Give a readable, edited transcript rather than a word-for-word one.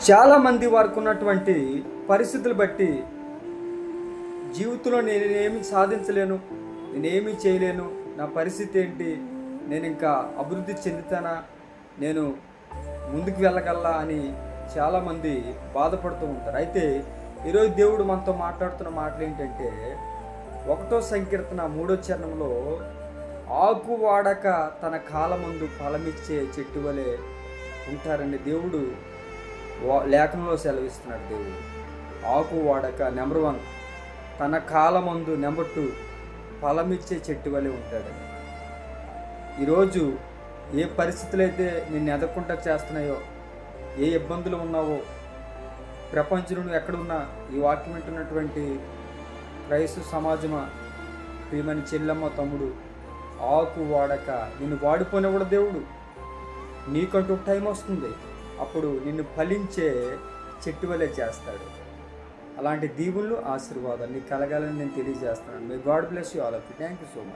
చాలామంది వారికి ఉన్నటువంటి పరిస్థితులు బట్టి జీవితంలో నేనేమి సాధించలేను, నేనేమీ చేయలేను, నా పరిస్థితి ఏంటి, నేను ఇంకా అభివృద్ధి చెందుతానా, నేను ముందుకు వెళ్ళగలలా అని చాలామంది బాధపడుతూ ఉంటారు. అయితే ఈరోజు దేవుడు మనతో మాట్లాడుతున్న మాటలు ఏంటంటే 1వ సంకీర్తన 3వ చరణంలో ఆకు వాడక తన కాలమందు ఫలమిచ్చే చెట్టు వలె ఉంటారని దేవుడు లేఖనంలో సెలవిస్తున్నాడు. దేవుడు ఆకు వాడక నెంబర్ 1 తన కాలమందు నెంబర్ 2 ఫలమిచ్చే చెట్టు వలె ఉంటాడని. ఈరోజు ఏ పరిస్థితులు అయితే నిన్ను ఎదగకుండా చేస్తున్నాయో, ఏ ఇబ్బందులు ఉన్నావో, ప్రపంచంలో ఎక్కడున్నా ఈ వాక్యం వింటున్నటువంటి క్రైస్తవ సమాజమా, ప్రియమైన చెల్లెమ్మ, తమ్ముడు, ఆకు వాడక నిన్ను వాడిపోయినప్పుడు దేవుడు నీకంటూ టైం వస్తుంది, అప్పుడు నిన్ను ఫలించే చెట్టు వలె చేస్తాడు. అలాంటి దీవులు ఆశీర్వాదాలు నీకు కలగాలని నేను తెలియజేస్తున్నాను. May God bless you all of you. Thank you so much.